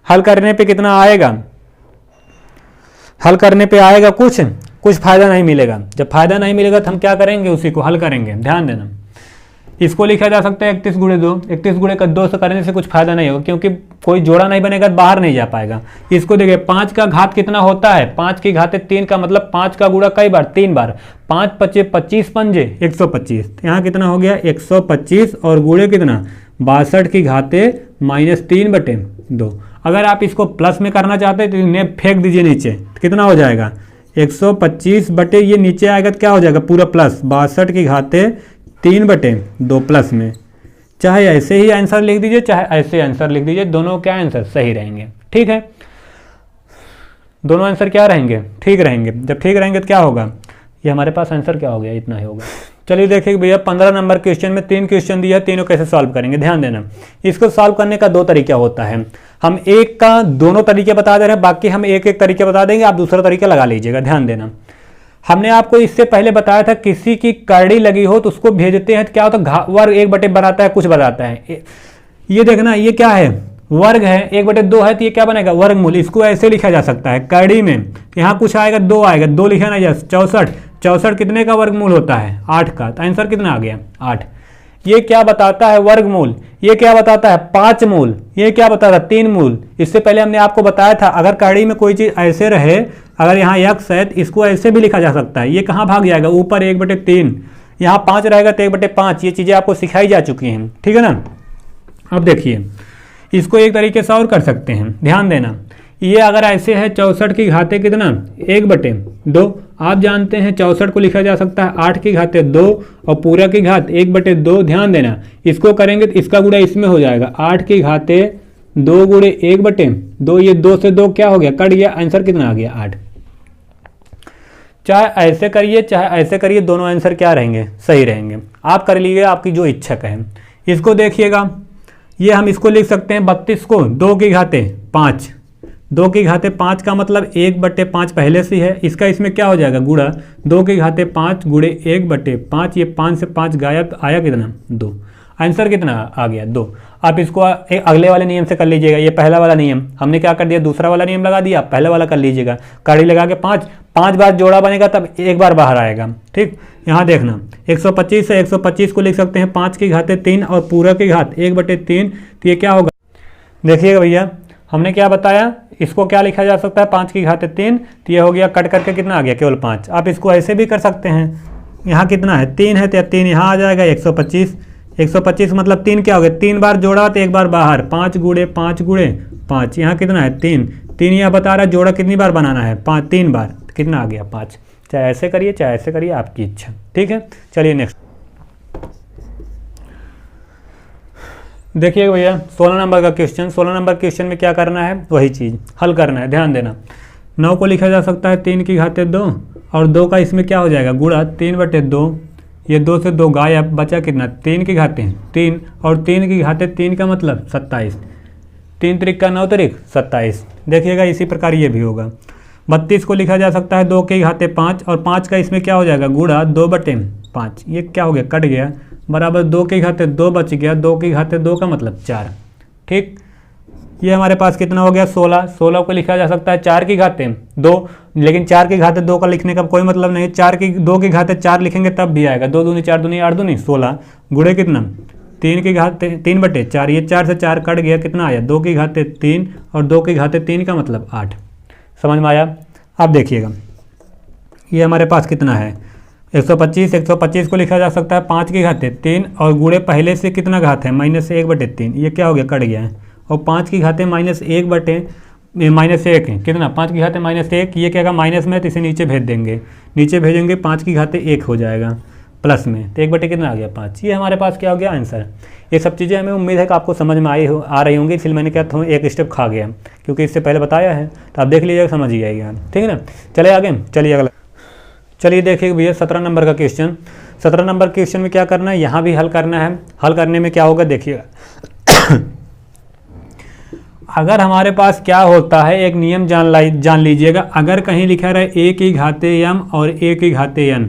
[SPEAKER 1] हल करने पे कितना आएगा, हल करने पे आएगा कुछ फायदा नहीं मिलेगा। जब फायदा नहीं मिलेगा तो हम क्या करेंगे, उसी को हल करेंगे। ध्यान देना इसको लिखा जा सकता है 31 × 2। 31 × 2 से करने से कुछ फायदा नहीं होगा, क्योंकि कोई जोड़ा नहीं बनेगा, बाहर नहीं जा पाएगा। इसको देखिए 5 का घात कितना होता है, 5 की घाते 3 का मतलब 5 का गुणा कई बार, 3 बार। 5 × 5 = 25 पंजे 125। यहाँ कितना हो गया 125, और गुणे कितना 62 की घाते -3/2। अगर आप इसको प्लस में करना चाहते हैं तो इन्हें फेंक दीजिए नीचे, तो कितना हो जाएगा 125 बटे, ये नीचे आएगा तो क्या हो जाएगा पूरा प्लस 62 की घाते 3/2 प्लस में। चाहे ऐसे ही आंसर लिख दीजिए चाहे ऐसे आंसर लिख दीजिए, दोनों क्या आंसर सही रहेंगे। ठीक है, दोनों आंसर क्या रहेंगे, ठीक रहेंगे। जब ठीक रहेंगे तो क्या होगा, ये हमारे पास आंसर क्या हो गया, इतना ही होगा। चलिए देखिए भैया 15 नंबर क्वेश्चन में 3 क्वेश्चन दिया है, तीनों कैसे सॉल्व करेंगे। ध्यान देना इसको सॉल्व करने का 2 तरीका होता है। हम एक का दोनों तरीके बता दे रहे हैं, बाकी हम एक एक तरीके बता देंगे, आप दूसरा तरीका लगा लीजिएगा। ध्यान देना हमने आपको इससे पहले बताया था किसी की करड़ी लगी हो तो उसको भेजते हैं तो क्या होता है, वर्ग 1/2 बनाता है, कुछ बताता है। ये देखना ये क्या है, वर्ग है, 1/2 है तो ये क्या बनेगा, वर्गमूल। इसको ऐसे लिखा जा सकता है, करड़ी में यहाँ कुछ आएगा 2 आएगा, 2 लिखा ना जाए 64। 64 कितने का वर्गमूल होता है, 8 का। तो आंसर कितना आ गया 8। ये क्या बताता है, वर्गमूल। ये क्या बताता है, 5 मूल। ये क्या बताता है, 3 मूल। इससे पहले हमने आपको बताया था अगर करड़ी में कोई चीज़ ऐसे रहे, अगर यहाँ x है तो इसको ऐसे भी लिखा जा सकता है। ये कहाँ भाग जाएगा, ऊपर 1/3, यहाँ 5 रहेगा तो 1/5। ये चीज़ें आपको सिखाई जा चुकी हैं, ठीक है ना। अब देखिए इसको एक तरीके से और कर सकते हैं। ध्यान देना ये अगर ऐसे है 64 की घाते कितना 1/2। आप जानते हैं 64 को लिखा जा सकता है 8 की घाते 2 और पूरा की घात 1/2। ध्यान देना इसको करेंगे तो इसका गुणा इसमें हो जाएगा, 8 की घाते 2 × 1/2। ये 2 से 2 क्या हो गया, कट गया। आंसर कितना आ गया 8। चाहे ऐसे करिए चाहे ऐसे करिए, दोनों आंसर क्या रहेंगे, सही रहेंगे। आप कर लीजिए आपकी जो इच्छा है। इसको देखिएगा ये हम इसको लिख सकते हैं 32 को 2 की घाते 5। 2 की घाते 5 का मतलब 1/5 पहले से है, इसका इसमें क्या हो जाएगा गुणा। 2 की घाते 5 × 1/5। ये 5 से 5 गायब तो आया कितना 2। आंसर कितना आ गया 2। आप इसको अगले वाले नियम से कर लीजिएगा। ये पहला वाला नियम हमने क्या कर दिया, दूसरा वाला नियम लगा दिया, पहला वाला कर लीजिएगा। कड़ी लगा के 5 बार जोड़ा बनेगा तब एक बार बाहर आएगा। ठीक, यहाँ देखना 125 से 125 को लिख सकते हैं 5 की घाते 3 और पूरा की घात 1/3। तो ये क्या होगा देखिएगा भैया, हमने क्या बताया, इसको क्या लिखा जा सकता है, 5 की घात 3, तो ये हो गया कट करके कितना आ गया, केवल 5। आप इसको ऐसे भी कर सकते हैं, यहाँ कितना है 3 है, तो 3 यहाँ आ जाएगा 125। 125 मतलब 3 क्या हो गया, 3 बार जोड़ा तो 1 बार बाहर, 5 गुणे 5 गुणे 5, यहाँ कितना है 3। 3 यहाँ बता रहा है जोड़ा कितनी बार बनाना है, 5, 3 बार, तो कितना आ गया 5। चाहे ऐसे करिए चाहे ऐसे करिए, आपकी इच्छा। ठीक है, चलिए नेक्स्ट देखिएगा भैया, 16 नंबर का क्वेश्चन। 16 नंबर क्वेश्चन में क्या करना है, वही चीज़ हल करना है, ध्यान देना। 9 को लिखा जा सकता है 3 की घाते 2, और 2 का इसमें क्या हो जाएगा, गुणा 3/2, ये 2 से 2 गायब, बचा कितना 3 की घाते 3, और 3 की घाते 3 का मतलब 27, 3 त्रिक का 9 त्रिक 27। देखिएगा इसी प्रकार ये भी होगा। 32 को लिखा जा सकता है 2 की घाते 5, और 5 का इसमें क्या हो जाएगा, गुणा 2/5, ये क्या हो गया, कट गया, बराबर 2 की घाते 2 बच गया, 2 की घाते 2 का मतलब 4। ठीक, ये हमारे पास कितना हो गया 16। 16 को लिखा जा सकता है 4 की घाते 2, लेकिन 4 की घाते 2 का लिखने का कोई मतलब नहीं है, 2 की घाते 4 लिखेंगे तब भी आएगा। 2 दूनी 4 दूनी 8 दूनी 16, गुणे कितना 3 की घाते 3/4, ये 4 से 4 कट गया, कितना आया 2 की घाते 3, और 2 की घाते 3 का मतलब 8। समझ में आया। अब देखिएगा ये हमारे पास कितना है 125। 125 को लिखा जा सकता है 5 की घाते 3, और गुणे पहले से कितना घात है, -1/3, ये क्या हो गया, कट गया है, और 5 की घाते -1 है, कितना 5 की घाते -1, ये क्या होगा माइनस में, तो इसे नीचे भेज देंगे, नीचे भेजेंगे 5 की घाते 1 हो जाएगा प्लस में, तो 1/, कितना आ गया 5। ये हमारे पास क्या हो गया आंसर। ये सब चीज़ें हमें उम्मीद है कि आपको समझ में आ रही होंगी, इसलिए मैंने क्या थोड़ा एक स्टेप खा गया, क्योंकि इससे पहले बताया है, तो आप देख लीजिएगा, समझ ही आएगा। ठीक है ना, चले आगे, चलिए अगला। चलिए देखिए भैया 17 नंबर का क्वेश्चन। 17 नंबर क्वेश्चन में क्या करना है, यहाँ भी हल करना है। हल करने में क्या होगा देखिएगा अगर हमारे पास क्या होता है, एक नियम जान लीजिएगा। अगर कहीं लिखा रहे a की घाते m और a की घाते n,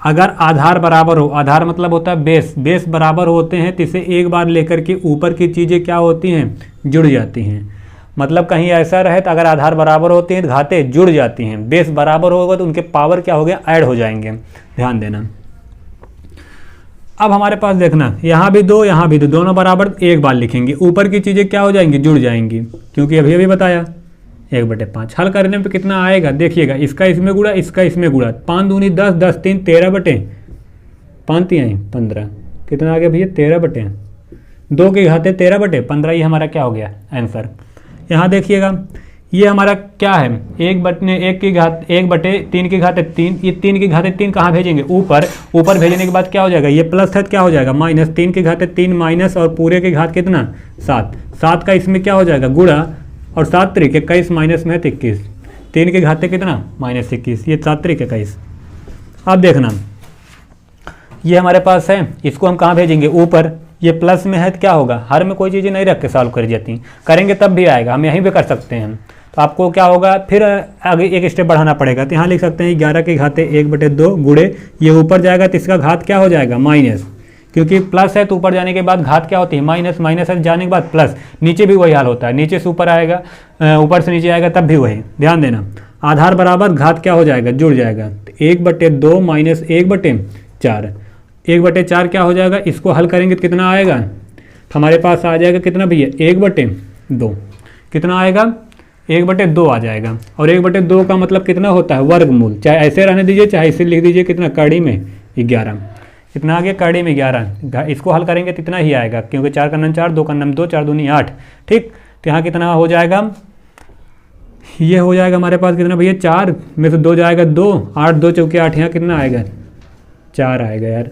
[SPEAKER 1] अगर आधार बराबर हो, आधार मतलब होता है बेस, बेस बराबर होते हैं, तो इसे एक बार लेकर के ऊपर की चीज़ें क्या होती हैं, जुड़ जाती हैं। मतलब कहीं ऐसा रहे तो अगर आधार बराबर होते हैं तो घाते जुड़ जाती हैं, बेस बराबर होगा तो उनके पावर क्या हो गया, ऐड हो जाएंगे। ध्यान देना। अब हमारे पास देखना, यहाँ भी 2 यहाँ भी 2, दोनों बराबर एक बार लिखेंगे, ऊपर की चीज़ें क्या हो जाएंगी, जुड़ जाएंगी, क्योंकि अभी बताया 1/5। हल करने पे कितना आएगा देखिएगा, इसका इसमें गुणा, इसका इसमें गुणा, 5 दूनी 10, 10 3 13/5 15, कितना आ गया भैया 13/2 की घाते 13/15, ये हमारा क्या हो गया आंसर। यहाँ देखिएगा ये हमारा क्या है, 1/3 की घाते 3, ये 3 की घाते 3 कहाँ भेजेंगे, ऊपर, ऊपर भेजने के बाद क्या हो जाएगा, ये प्लस है क्या हो जाएगा माइनस, 3 की घाते 3 माइनस, और पूरे की घात कितना 7, 7 का इसमें क्या हो जाएगा गुणा, और 7 त्रिक 21 माइनस में 21, 3 के घाते कितना -21, ये 7 त्रिक 21। अब देखना ये हमारे पास है, इसको हम कहाँ भेजेंगे ऊपर, ये प्लस में है तो क्या होगा, हर में कोई चीज़ें नहीं रख के सॉल्व कर जाती, करेंगे तब भी आएगा, हम यहीं पे कर सकते हैं। तो आपको क्या होगा, फिर आगे एक स्टेप बढ़ाना पड़ेगा, तो यहाँ लिख सकते हैं 11 की घाते 1/2 गुणे, ये ऊपर जाएगा तो इसका घात क्या हो जाएगा माइनस, क्योंकि प्लस है तो ऊपर जाने के बाद घात क्या होती है माइनस, माइनस है जाने के बाद प्लस, नीचे भी वही हाल होता है, नीचे से ऊपर आएगा, ऊपर से नीचे आएगा तब भी वही। ध्यान देना, आधार बराबर घात क्या हो जाएगा, जुड़ जाएगा, तो 1/2 माइनस 1/4, 1/4 क्या हो जाएगा, इसको हल करेंगे तो कितना आएगा, हमारे पास आ जाएगा कितना भैया 1/2, कितना आएगा 1/2 आ जाएगा, और 1/2 का मतलब कितना होता है वर्गमूल, चाहे ऐसे रहने दीजिए चाहे इसे लिख दीजिए, कितना कड़ी में 11, कितना आ गया कड़ी में 11, इसको हल करेंगे तो इतना ही आएगा, क्योंकि 4 का 9 4, 2 का 9 2, 4 दूनी 8। ठीक, तो यहाँ कितना हो जाएगा, ये हो जाएगा हमारे पास कितना भैया 4 में से 2 जाएगा 2, 8 2 चौके 8, यहाँ कितना आएगा 4 आएगा यार,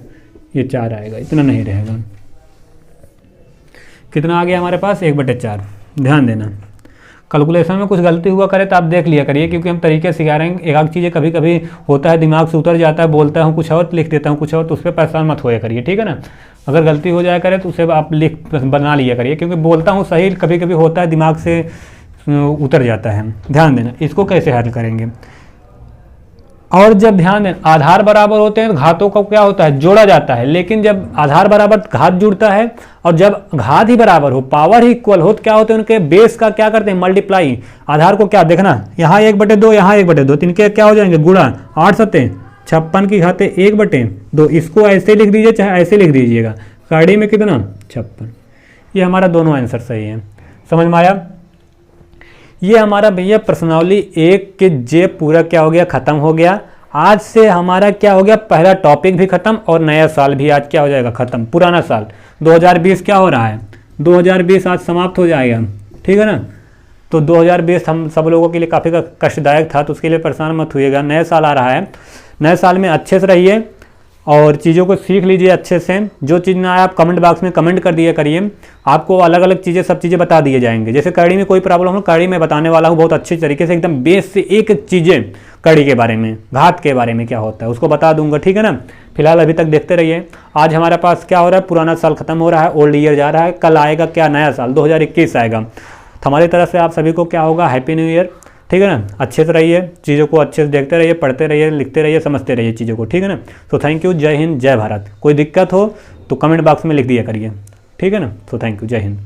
[SPEAKER 1] ये 4 आएगा, इतना नहीं रहेगा, कितना आ गया हमारे पास 1/4। ध्यान देना, कैलकुलेशन में कुछ गलती हुआ करे तो आप देख लिया करिए, क्योंकि हम तरीके सिखा रहे हैं, एक आध चीज़ें कभी कभी होता है दिमाग से उतर जाता है, बोलता हूँ कुछ और लिख देता हूँ कुछ और, तो उस पर परेशान मत होया करिए, ठीक है ना। अगर गलती हो जाया करे तो उसे आप लिख बना लिया करिए, क्योंकि बोलता हूँ सही, कभी कभी होता है दिमाग से उतर जाता है। ध्यान देना, इसको कैसे हल करेंगे, और जब ध्यान दें आधार बराबर होते हैं तो घातों का क्या होता है जोड़ा जाता है, लेकिन जब आधार बराबर घात जुड़ता है और जब घात ही बराबर हो, पावर ही इक्वल हो, तो क्या होते हैं उनके बेस का क्या करते हैं मल्टीप्लाई, आधार को क्या देखना, यहाँ 1/2 यहाँ 1/2, तो इनके क्या हो जाएंगे गुणा, 8 7 56 की घाते 1/2, इसको ऐसे लिख दीजिए चाहे ऐसे लिख दीजिएगा, कड़ी में कितना 56। ये हमारा दोनों आंसर सही है। समझ में आया। ये हमारा भैया प्रश्नावली 1 के जे पूरा क्या हो गया, खत्म हो गया। आज से हमारा क्या हो गया, पहला टॉपिक भी खत्म और नया साल भी आज क्या हो जाएगा, खत्म। पुराना साल 2020 क्या हो रहा है, 2020 आज समाप्त हो जाएगा, ठीक है ना। तो 2020 हम सब लोगों के लिए काफ़ी कष्टदायक था, तो उसके लिए परेशान मत होइएगा। नया साल आ रहा है, नए साल में अच्छे से रहिए और चीज़ों को सीख लीजिए अच्छे से। जो चीज़ ना आए आप कमेंट बॉक्स में कमेंट कर दिया करिए, आपको अलग अलग चीज़ें सब चीज़ें बता दिए जाएंगे। जैसे कड़ी में कोई प्रॉब्लम हो, कड़ी में बताने वाला हूँ बहुत अच्छे तरीके से, एकदम बेस से एक एक चीज़ें कड़ी के बारे में, घात के बारे में क्या होता है उसको बता दूंगा, ठीक है ना। फिलहाल अभी तक देखते रहिए। आज हमारे पास क्या हो रहा है, पुराना साल खत्म हो रहा है, ओल्ड ईयर जा रहा है, कल आएगा क्या, नया साल 2021 आएगा। तो हमारी तरफ से आप सभी को क्या होगा, हैप्पी न्यू ईयर, ठीक है ना। अच्छे से रहिए, चीज़ों को अच्छे से देखते रहिए, पढ़ते रहिए, लिखते रहिए, समझते रहिए चीज़ों को, ठीक है ना। तो थैंक यू, जय हिंद, जय भारत। कोई दिक्कत हो तो कमेंट बॉक्स में लिख दिया करिए, ठीक है ना। तो थैंक यू, जय हिंद।